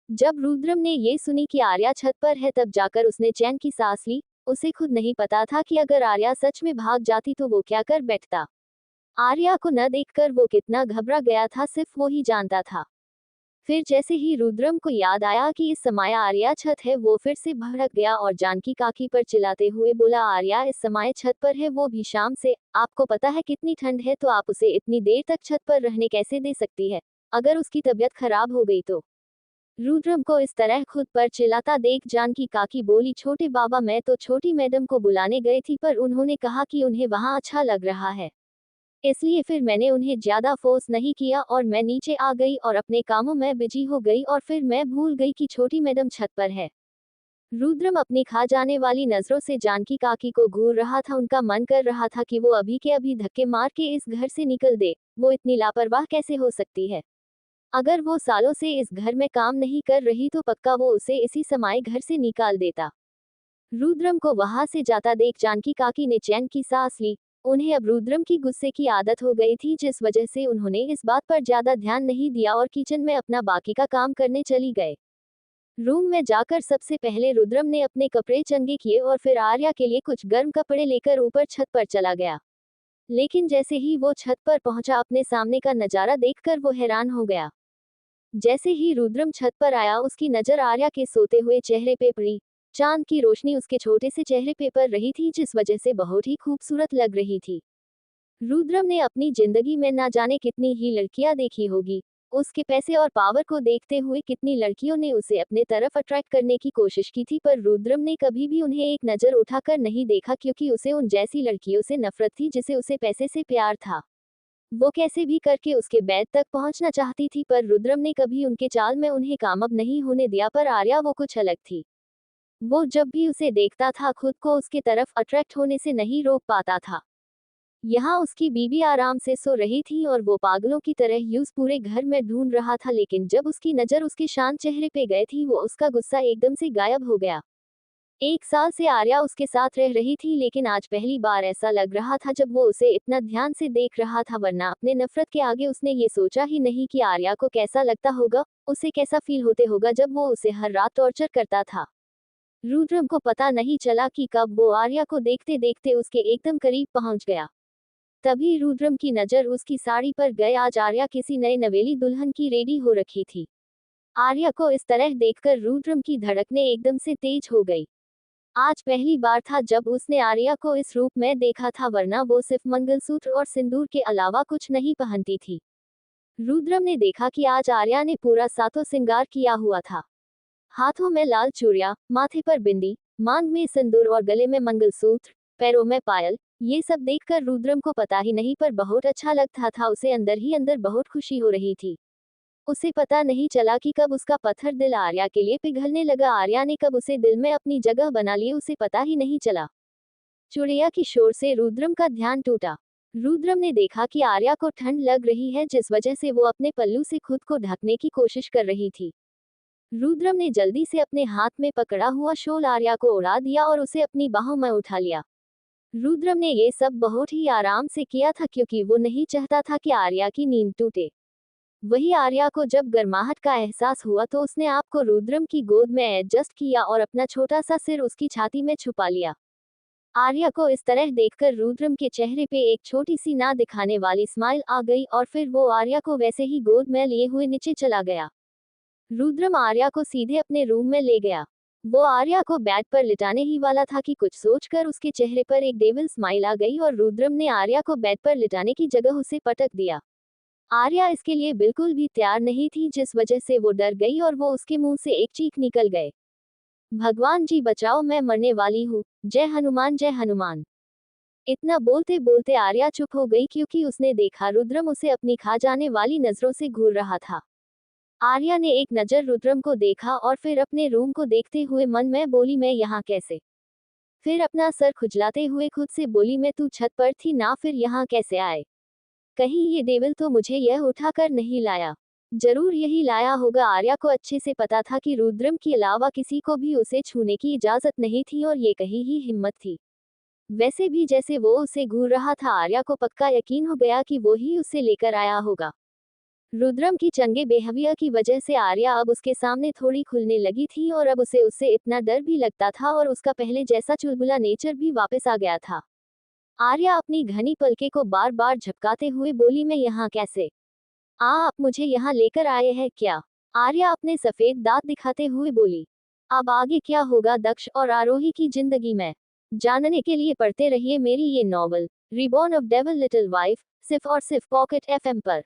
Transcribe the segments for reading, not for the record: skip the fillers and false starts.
जब रुद्रम ने ये सुनी कि आर्या छत पर है तब जाकर उसने चैन की सांस ली। उसे खुद नहीं पता था कि अगर आर्या सच में भाग जाती तो वो क्या कर बैठता। आर्या को न देखकर वो कितना घबरा गया था सिर्फ वो ही जानता था। फिर जैसे ही रुद्रम को याद आया कि इस समय आर्या छत है वो फिर से भड़क गया और जानकी काकी पर चिल्लाते हुए बोला, आर्या इस समय छत पर है, वो भी शाम से। आपको पता है कितनी ठंड है, तो आप उसे इतनी देर तक छत पर रहने कैसे दे सकती है? अगर उसकी तबीयत खराब हो गई तो। रुद्रम को इस तरह खुद पर चिल्लाता देख जानकी काकी बोली, छोटे बाबा मैं तो छोटी मैडम को बुलाने गई थी पर उन्होंने कहा कि उन्हें वहां अच्छा लग रहा है, इसलिए फिर मैंने उन्हें ज्यादा फोर्स नहीं किया और मैं नीचे आ गई और अपने कामों में बिजी हो गई और फिर मैं भूल गई कि छोटी मैडम छत पर है। रुद्रम अपनी खा जाने वाली नजरों से जानकी काकी को घूर रहा था। उनका मन कर रहा था कि वो अभी के अभी धक्के मार के इस घर से निकल दे। वो इतनी लापरवाह कैसे हो सकती है? अगर वो सालों से इस घर में काम नहीं कर रही तो पक्का वो उसे इसी समय घर से निकाल देता। रुद्रम को वहां से जाता देख जानकी काकी ने चैन की सांस ली। उन्हें अब रुद्रम की गुस्से की आदत हो गई थी, जिस वजह से उन्होंने इस बात पर ज्यादा ध्यान नहीं दिया और किचन में अपना बाकी का काम करने चली गए। रूम में जाकर सबसे पहले रुद्रम ने अपने कपड़े चंगे किए और फिर आर्या के लिए कुछ गर्म कपड़े लेकर ऊपर छत पर चला गया। लेकिन जैसे ही वो छत पर पहुंचा अपने सामने का नजारा देखकर वो हैरान हो गया। जैसे ही रुद्रम छत पर आया उसकी नजर आर्या के सोते हुए चेहरे पे पड़ी। चांद की रोशनी उसके छोटे से चेहरे पे पड़ रही थी, जिस वजह से बहुत ही खूबसूरत लग रही थी। रुद्रम ने अपनी जिंदगी में ना जाने कितनी ही लड़कियां देखी होगी। उसके पैसे और पावर को देखते हुए कितनी लड़कियों ने उसे अपने तरफ अट्रैक्ट करने की कोशिश की थी, पर रुद्रम ने कभी भी उन्हें एक नजर उठाकर नहीं देखा, क्योंकि उसे उन जैसी लड़कियों से नफरत थी जिसे उसे पैसे से प्यार था। वो कैसे भी करके उसके बेड तक पहुंचना चाहती थी, पर रुद्रम ने कभी उनके चाल में उन्हें कामयाब नहीं होने दिया। पर आर्या वो कुछ अलग थी। वो जब भी उसे देखता था खुद को उसके तरफ अट्रैक्ट होने से नहीं रोक पाता था। यहाँ उसकी बीवी आराम से सो रही थी और वो पागलों की तरह यूज पूरे घर में ढूंढ रहा था, लेकिन जब उसकी नजर उसके शांत चेहरे पे गई थी वो उसका गुस्सा एकदम से गायब हो गया। 1 साल से आर्या उसके साथ रह रही थी, लेकिन आज पहली बार ऐसा लग रहा था जब वो उसे इतना ध्यान से देख रहा था, वरना अपने नफरत के आगे उसने ये सोचा ही नहीं कि आर्या को कैसा लगता होगा, उसे कैसा फील होते होगा जब वो उसे हर रात टॉर्चर करता था। रुद्रम को पता नहीं चला कि कब वो आर्या को देखते देखते उसके एकदम करीब पहुंच गया। तभी रुद्रम की नजर उसकी साड़ी पर गई। आज आर्या किसी नए नवेली दुल्हन की रेडी हो रखी थी। आर्या को इस तरह देखकर रुद्रम की धड़कनें एकदम से तेज हो गई। आज पहली बार था जब उसने आर्या को इस रूप में देखा था, वरना वो सिर्फ मंगलसूत्र और सिंदूर के अलावा कुछ नहीं पहनती थी। रुद्रम ने देखा कि आज आर्या ने पूरा सातों श्रृंगार किया हुआ था। हाथों में लाल चूड़ियां, माथे पर बिंदी, मांग में सिंदूर और गले में मंगलसूत्र, पैरों में पायल। ये सब देखकर रुद्रम को पता ही नहीं पर बहुत अच्छा लगता था। उसे अंदर ही अंदर बहुत खुशी हो रही थी। उसे पता नहीं चला कि कब उसका पत्थर दिल आर्या के लिए पिघलने लगा। आर्या ने कब उसे दिल में अपनी जगह बना ली, उसे पता ही नहीं चला। चुड़ैया की शोर से रुद्रम का ध्यान टूटा। रुद्रम ने देखा कि आर्या को ठंड लग रही है, जिस वजह से वो अपने पल्लू से खुद को ढकने की कोशिश कर रही थी। रुद्रम ने जल्दी से अपने हाथ में पकड़ा हुआ शॉल आर्या को उड़ा दिया और उसे अपनी बाहों में उठा लिया। रुद्रम ने ये सब बहुत ही आराम से किया था, क्योंकि वो नहीं चाहता था कि आर्या की नींद टूटे। वही आर्या को जब गर्माहट का एहसास हुआ तो उसने आप को रुद्रम की गोद में एडजस्ट किया और अपना छोटा सा सिर उसकी छाती में छुपा लिया। आर्या को इस तरह देखकर रुद्रम के चेहरे पे एक छोटी सी ना दिखाने वाली स्माइल आ गई और फिर वो आर्या को वैसे ही गोद में लिए हुए नीचे चला गया। रुद्रम आर्या को सीधे अपने रूम में ले गया। वो आर्या को बेड पर लिटाने ही वाला था कि कुछ सोचकर उसके चेहरे पर एक डेविल स्माइल आ गई और रुद्रम ने आर्या को बेड पर लिटाने की जगह उसे पटक दिया। आर्या इसके लिए बिल्कुल भी तैयार नहीं थी, जिस वजह से वो डर गई और वो उसके मुंह से एक चीख निकल गए। भगवान जी बचाओ, मैं मरने वाली हूँ, जय हनुमान जय हनुमान। इतना बोलते बोलते आर्या चुप हो गई, क्योंकि उसने देखा रुद्रम उसे अपनी खा जाने वाली नजरों से घूर रहा था। आर्या ने एक नजर रुद्रम को देखा और फिर अपने रूम को देखते हुए मन में बोली, मैं यहाँ कैसे? फिर अपना सर खुजलाते हुए खुद से बोली, मैं तू छत पर थी ना, फिर यहाँ कैसे आए? कहीं ये डेविल तो मुझे यह उठाकर नहीं लाया? जरूर यही लाया होगा। आर्या को अच्छे से पता था कि रुद्रम के अलावा किसी को भी उसे छूने की इजाजत नहीं थी और ये कहीं ही हिम्मत थी। वैसे भी जैसे वो उसे घूर रहा था, आर्या को पक्का यकीन हो गया कि वो ही उसे लेकर आया होगा। रुद्रम की चंगे बेहविया की वजह से आर्या अब उसके सामने थोड़ी खुलने लगी थी और अब उसे उससे इतना डर भी लगता था और उसका पहले जैसा चुलबुला नेचर भी वापस आ गया था। आर्या अपनी घनी पलके को बार बार झपकाते हुए बोली, मैं यहाँ कैसे? आप मुझे यहाँ लेकर आए हैं क्या? आर्या अपने सफेद दांत दिखाते हुए बोली। अब आगे क्या होगा दक्ष और आरोही की जिंदगी में जानने के लिए पढ़ते रहिए मेरी ये novel reborn of devil little wife, सिर्फ और सिर्फ पॉकेट एफएम पर।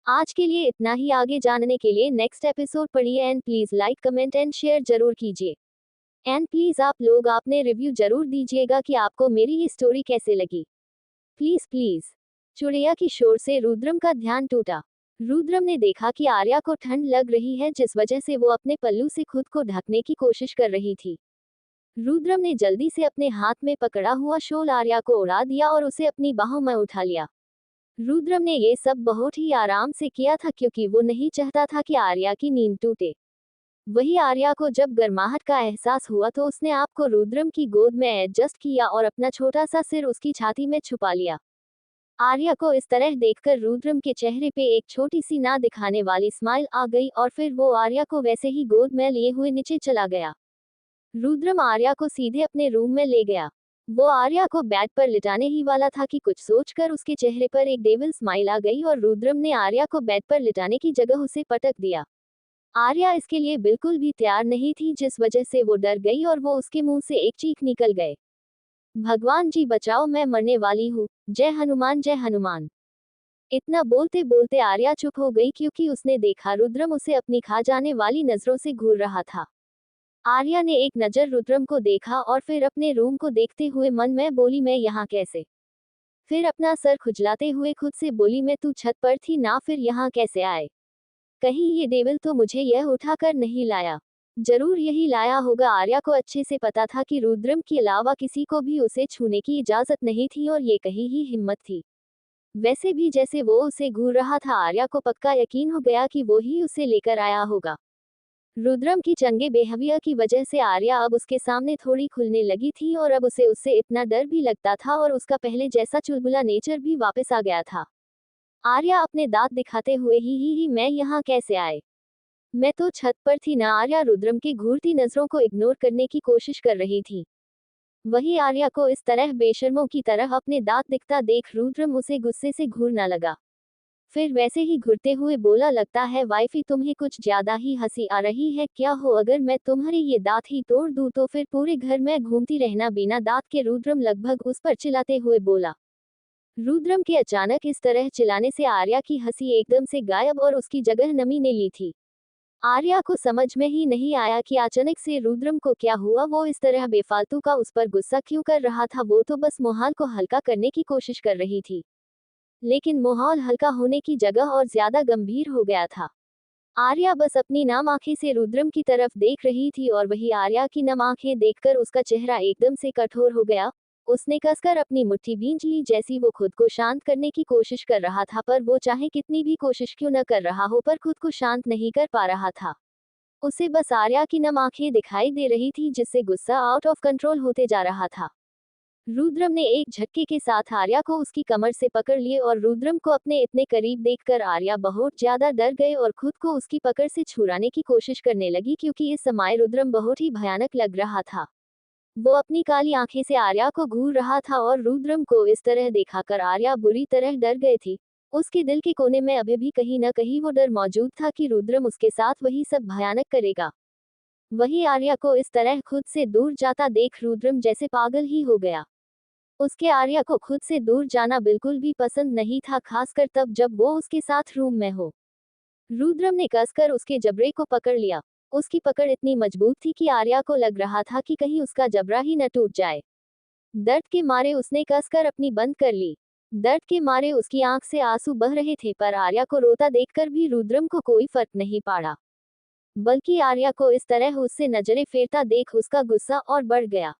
आज के लिए इतना ही। आगे जानने के लिए नेक्स्ट एपिसोड पढ़िए and please like comment and share जरूर कीजिए। एंड प्लीज आप लोग आपने रिव्यू जरूर दीजिएगा कि आपको मेरी ये स्टोरी कैसे लगी। Please please. चुड़ैया की शोर से रुद्रम का ध्यान टूटा। रुद्रम ने देखा कि आर्या को ठंड लग रही है जिस वजह से वो अपने पल्लू से खुद को ढकने की कोशिश कर रही थी। रुद्रम ने जल्दी से अपने हाथ में पकड़ा हुआ शॉल आर्या को उड़ा दिया और उसे अपनी बाहों में उठा लिया। रुद्रम ने ये सब बहुत ही आराम से किया था क्योंकि वो नहीं चाहता था कि आर्या की नींद टूटे। वही आर्या को जब गर्माहट का एहसास हुआ तो उसने आप को रुद्रम की गोद में एडजस्ट किया और अपना छोटा सा सिर उसकी छाती में छुपा लिया। आर्या को इस तरह देखकर रुद्रम के चेहरे पे एक छोटी सी ना दिखाने वाली स्माइल आ गई और फिर वो आर्या को वैसे ही गोद में लिए हुए नीचे चला गया। रुद्रम आर्या को सीधे अपने रूम में ले गया। वो आर्या को बेड पर लिटाने ही वाला था कि कुछ सोचकर उसके चेहरे पर एक डेविल स्माइल आ गई और रुद्रम ने आर्या को बेड पर लिटाने की जगह उसे पटक दिया। आर्या इसके लिए बिल्कुल भी तैयार नहीं थी जिस वजह से वो डर गई और वो उसके मुंह से एक चीख निकल गए। भगवान जी बचाओ, मैं मरने वाली हूँ, जय हनुमान जय हनुमान। इतना बोलते बोलते आर्या चुप हो गई क्योंकि उसने देखा रुद्रम उसे अपनी खा जाने वाली नजरों से घूर रहा था। आर्या ने एक नजर रुद्रम को देखा और फिर अपने रूम को देखते हुए मन में बोली, मैं यहाँ कैसे? फिर अपना सर खुजलाते हुए खुद से बोली, मैं तू छत पर थी ना, फिर यहाँ कैसे आए? कहीं ये डेविल तो मुझे यह उठाकर नहीं लाया? जरूर यही लाया होगा। आर्या को अच्छे से पता था कि रुद्रम के अलावा किसी को भी उसे छूने की इजाजत नहीं थी और ये कहीं ही हिम्मत थी। वैसे भी जैसे वो उसे घूर रहा था आर्या को पक्का यकीन हो गया कि वो ही उसे लेकर आया होगा। रुद्रम की चंगे बेहविया की वजह से आर्या अब उसके सामने थोड़ी खुलने लगी थी और अब उसे उससे इतना डर भी लगता था और उसका पहले जैसा चुलबुला नेचर भी वापस आ गया था। आर्या अपने दांत दिखाते हुए ही मैं यहाँ कैसे आए? मैं तो छत पर थी ना। आर्या रुद्रम की घूरती नजरों को इग्नोर करने की कोशिश कर रही थी। वही आर्या को इस तरह बेशर्मों की तरह अपने दांत दिखता देख रुद्रम उसे गुस्से से घूरने लगा। फिर वैसे ही घुरते हुए बोला, लगता है वाइफी तुम्हें कुछ ज्यादा ही हंसी आ रही है क्या हो? अगर मैं तुम्हारे ये दांत ही तोड़ दूं तो फिर पूरे घर में घूमती रहना बिना दांत के? रुद्रम लगभग उस पर चिल्लाते हुए बोला। रुद्रम के अचानक इस तरह चिल्लाने से आर्या की हंसी एकदम से गायब और उसकी जगह नमी ने ली थी। आर्या को समझ में ही नहीं आया कि अचानक से रुद्रम को क्या हुआ। वो इस तरह बेफालतू का उस पर गुस्सा क्यों कर रहा था? वो तो बस माहौल को हल्का करने की कोशिश कर रही थी, लेकिन माहौल हल्का होने की जगह और ज्यादा गंभीर हो गया था। आर्या बस अपनी नम आंखें से रुद्रम की तरफ देख रही थी और वही आर्या की नम आंखें देखकर उसका चेहरा एकदम से कठोर हो गया। उसने कसकर अपनी मुट्ठी भींच ली जैसी वो खुद को शांत करने की कोशिश कर रहा था, पर वो चाहे कितनी भी कोशिश क्यों न कर रहा हो पर खुद को शांत नहीं कर पा रहा था। उसे बस आर्या की नम आंखें दिखाई दे रही थी जिससे गुस्सा आउट ऑफ कंट्रोल होते जा रहा था। रुद्रम ने एक झटके के साथ आर्या को उसकी कमर से पकड़ लिए और रुद्रम को अपने इतने करीब देखकर आर्या बहुत ज्यादा डर गए और खुद को उसकी पकड़ से छुड़ाने की कोशिश करने लगी क्योंकि इस समय रुद्रम बहुत ही भयानक लग रहा था। वो अपनी काली आंखें से आर्या को घूर रहा था और रुद्रम को इस तरह देखाकर आर्या बुरी तरह डर गई थी। उसके दिल के कोने में अभी भी कहीं न कहीं वो डर मौजूद था कि रुद्रम उसके साथ वही सब भयानक करेगा। वही आर्या को इस तरह खुद से दूर जाता देख रुद्रम जैसे पागल ही हो गया। उसके आर्या को खुद से दूर जाना बिल्कुल भी पसंद नहीं था, खासकर तब जब वो उसके साथ रूम में हो। रुद्रम ने कसकर उसके जबड़े को पकड़ लिया। उसकी पकड़ इतनी मजबूत थी कि आर्या को लग रहा था कि कहीं उसका जबड़ा ही न टूट जाए। दर्द के मारे उसने कसकर अपनी बंद कर ली। दर्द के मारे उसकी आंख से आंसू बह रहे थे, पर आर्या को रोता देखकर भी रुद्रम को कोई फर्क नहीं पड़ा। बल्कि आर्या को इस तरह उससे नजरें फेरता देख उसका गुस्सा और बढ़ गया।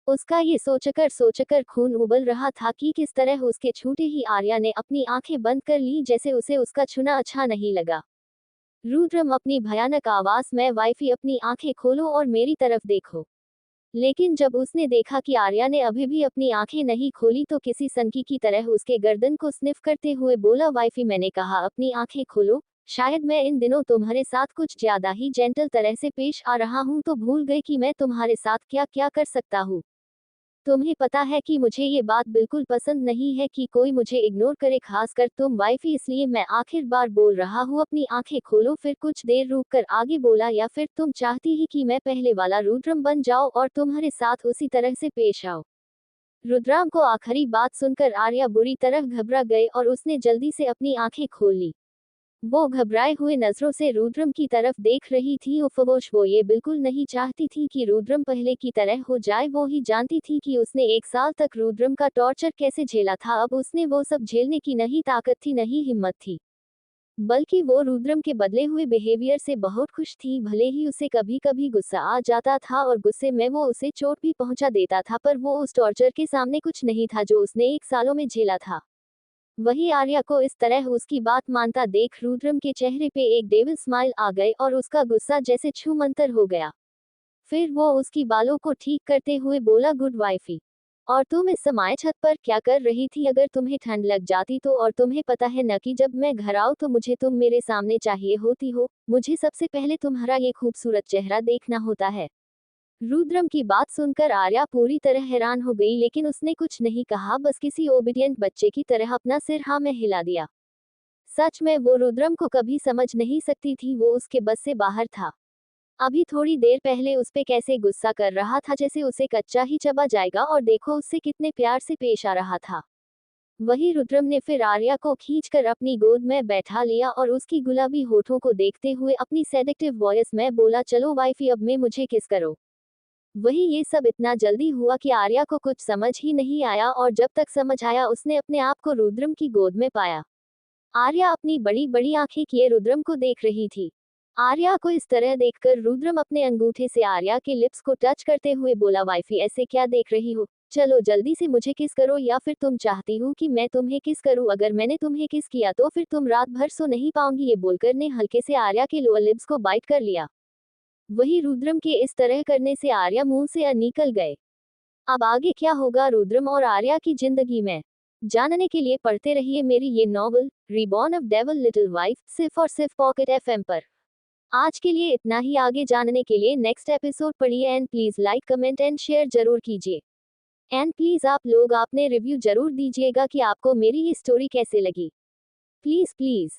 उसका ये सोचकर खून उबल रहा था कि किस तरह उसके छूते ही आर्या ने अपनी आंखें बंद कर ली, जैसे उसे उसका छूना अच्छा नहीं लगा। रुद्रम अपनी भयानक आवाज में, वाइफी अपनी आंखें खोलो और मेरी तरफ देखो। लेकिन जब उसने देखा कि आर्या ने अभी भी अपनी आंखें नहीं खोली तो किसी सनकी की तरह उसके गर्दन को स्निफ करते हुए बोला, वाइफी मैंने कहा अपनी आंखें खोलो। शायद मैं इन दिनों तुम्हारे साथ कुछ ज्यादा ही जेंटल तरह से पेश आ रहा हूं तो भूल गई कि मैं तुम्हारे साथ क्या क्या कर सकता हूँ। तुम्हें पता है कि मुझे ये बात बिल्कुल पसंद नहीं है कि कोई मुझे इग्नोर करे, खासकर तुम वाइफी, इसलिए मैं आखिर बार बोल रहा हूँ अपनी आंखें खोलो। फिर कुछ देर रुक कर आगे बोला, या फिर तुम चाहती ही कि मैं पहले वाला रुद्रम बन जाओ और तुम्हारे साथ उसी तरह से पेश आओ। रुद्राम को आखिरी बात सुनकर आर्या बुरी तरह घबरा गए और उसने जल्दी से अपनी आंखें खोल ली। वो घबराए हुए नजरों से रुद्रम की तरफ देख रही थी। उपवोश वो ये बिल्कुल नहीं चाहती थी कि रुद्रम पहले की तरह हो जाए। वो ही जानती थी कि उसने 1 साल तक रुद्रम का टॉर्चर कैसे झेला था। अब उसने वो सब झेलने की नहीं ताकत थी नहीं हिम्मत थी, बल्कि वो रुद्रम के बदले हुए बिहेवियर से बहुत खुश थी। भले ही उसे कभी कभी गुस्सा आ जाता था और गुस्से में वो उसे चोट भी पहुंचा देता था, पर वो उस टॉर्चर के सामने कुछ नहीं था जो उसने 1 सालों में झेला था। वही आर्या को इस तरह उसकी बात मानता देख रुद्रम के चेहरे पे एक डेविल स्माइल आ गई और उसका गुस्सा जैसे छूमंतर हो गया। फिर वो उसकी बालों को ठीक करते हुए बोला, गुड वाइफी, और तुम इस समय छत पर क्या कर रही थी? अगर तुम्हें ठंड लग जाती तो, और तुम्हें पता है न कि जब मैं घर आऊं तो मुझे तुम मेरे सामने चाहिए होती हो। मुझे सबसे पहले तुम्हारा ये खूबसूरत चेहरा देखना होता है। रुद्रम की बात सुनकर आर्या पूरी तरह हैरान हो गई, लेकिन उसने कुछ नहीं कहा, बस किसी ओबीडियंट बच्चे की तरह अपना सिर हाँ में हिला दिया। सच में वो रुद्रम को कभी समझ नहीं सकती थी, वो उसके बस से बाहर था। अभी थोड़ी देर पहले उस पे कैसे गुस्सा कर रहा था जैसे उसे कच्चा ही चबा जाएगा, और देखो उससे कितने प्यार से पेश आ रहा था। वही रुद्रम ने फिर आर्या को खींचकर अपनी गोद में बैठा लिया और उसकी गुलाबी होठों को देखते हुए अपनी सेडेक्टिव वॉइस में बोला, चलो वाइफी अब में मुझे किस करो। वही ये सब इतना जल्दी हुआ कि आर्या को कुछ समझ ही नहीं आया, और जब तक समझ आया उसने अपने आप को रुद्रम की गोद में पाया। आर्या अपनी बड़ी बड़ी आंखें किए रुद्रम को देख रही थी। आर्या को इस तरह देखकर रुद्रम अपने अंगूठे से आर्या के लिप्स को टच करते हुए बोला, वाइफी ऐसे क्या देख रही हो? चलो जल्दी से मुझे किस करो, या फिर तुम चाहती हो कि मैं तुम्हें किस करूं? अगर मैंने तुम्हें किस किया तो फिर तुम रात भर सो नहीं पाओगी। ये बोलकर ने हल्के से आर्या के लोअर लिप्स को बाइट कर लिया। वही रुद्रम के इस तरह करने से आर्या मुंह से निकल गए। अब आगे क्या होगा रुद्रम और आर्या की जिंदगी में, जानने के लिए पढ़ते रहिए मेरी ये novel reborn of devil little wife, सिर्फ और सिर्फ पॉकेट एफएम पर। आज के लिए इतना ही, आगे जानने के लिए नेक्स्ट एपिसोड पढ़िए। And please like comment and share जरूर कीजिए। एंड प्लीज आप लोग आपने रिव्यू जरूर दीजिएगा कि आपको मेरी ये स्टोरी कैसे लगी। Please please.